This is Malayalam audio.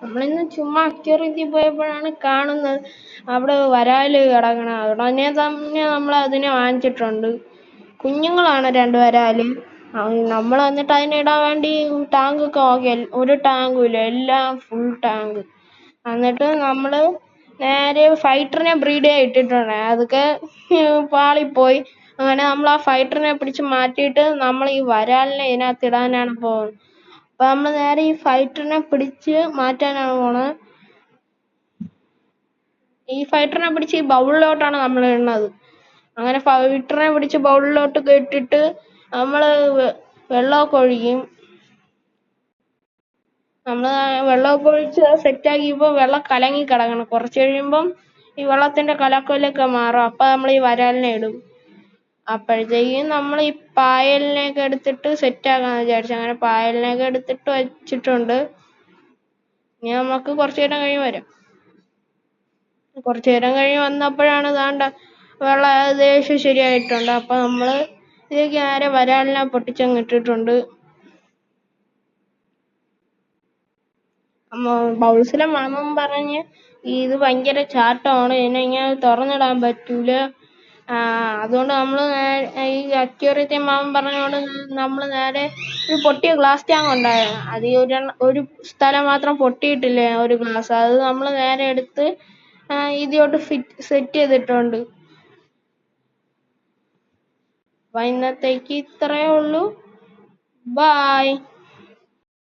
നമ്മളിന്ന് ചുമ്മാ അക്വേറിയത്തിൽ പോയപ്പോഴാണ് കാണുന്നത് അവിടെ വരാല് കിടക്കണം. ഉടനെ തന്നെ നമ്മൾ അതിനെ വാങ്ങിച്ചിട്ടുണ്ട്. കുഞ്ഞുങ്ങളാണ് 2 വരാല്. നമ്മൾ എന്നിട്ട് അതിനെ ഇടാൻ വേണ്ടി ടാങ്കൊക്കെ നോക്കി, ഒരു ടാങ്കും ഇല്ല, എല്ലാം ഫുൾ ടാങ്ക്. എന്നിട്ട് നമ്മള് നേരെ ഫൈറ്ററിനെ ബ്രീഡ് ചെയ്യാൻ ഇട്ടിട്ടുണ്ട്. അതൊക്കെ പാളിപ്പോയി. അങ്ങനെ നമ്മൾ ആ ഫൈറ്ററിനെ പിടിച്ച് മാറ്റിയിട്ട് നമ്മൾ ഈ വരാലിനെ ഇതിനകത്ത് ഇടാനാണ് പോകുന്നത്. അപ്പൊ നമ്മൾ നേരെ ഈ ഫൈറ്ററിനെ പിടിച്ച് മാറ്റാനാണ് പോണത്. ഈ ഫൈറ്ററിനെ പിടിച്ച് ഈ ബൗളിലോട്ടാണ് നമ്മൾ ഇടുന്നത്. അങ്ങനെ ഫൈറ്ററിനെ പിടിച്ച് ബൗളിലോട്ട് ഇട്ടിട്ട് നമ്മള് വെള്ളമൊക്കെ ഒഴിക്കും. നമ്മള് വെള്ളമൊക്കെ ഒഴിച്ച് സെറ്റാക്കിയപ്പോ വെള്ളം കലങ്ങി കിടക്കണം. കുറച്ച് കഴിയുമ്പം ഈ വെള്ളത്തിന്റെ കലക്കലൊക്കെ മാറും. അപ്പൊ നമ്മൾ ഈ വരാലിനെ ഇടും. അപ്പോഴത്തേക്കും നമ്മൾ ഈ പായലിനെയൊക്കെ എടുത്തിട്ട് സെറ്റാക്കാന്ന് വിചാരിച്ചു. അങ്ങനെ പായലിനെയൊക്കെ എടുത്തിട്ട് വെച്ചിട്ടുണ്ട്. ഇനി നമുക്ക് കുറച്ചു നേരം കഴിഞ്ഞ് വരാം. കുറച്ചു നേരം കഴിഞ്ഞ് വന്നപ്പോഴാണ് ദാണ്ട വെള്ളം ഏകദേശം ശരിയായിട്ടുണ്ട്. അപ്പൊ നമ്മള് ഇതിലേക്ക് നേരെ വരാലിനെ പൊട്ടിച്ചങ്ങ് ഇട്ടിട്ടുണ്ട്. ബൗൾസിലെ മാമൻ പറഞ്ഞ് ഇത് ഭയങ്കര ചാട്ടമാണ്, ഇതിനെ ഇങ്ങനെ തുറന്നിടാൻ പറ്റൂല. അതുകൊണ്ട് നമ്മള് ഈ അക്വേറിയത്തെ മാമൻ പറഞ്ഞോണ്ട് നമ്മള് നേരെ ഒരു പൊട്ടിയ ഗ്ലാസ് ടാങ്ക് ഉണ്ടായിരുന്നു. അത് ഒരു സ്ഥലം മാത്രം പൊട്ടിയിട്ടില്ലേ, ഒരു ഗ്ലാസ്. അത് നമ്മള് നേരെ എടുത്ത് ഇതിലോട്ട് സെറ്റ് ചെയ്തിട്ടുണ്ട്. അപ്പൊ ഇന്നത്തേക്ക് ഇത്രയേ ഉള്ളൂ. ബൈ.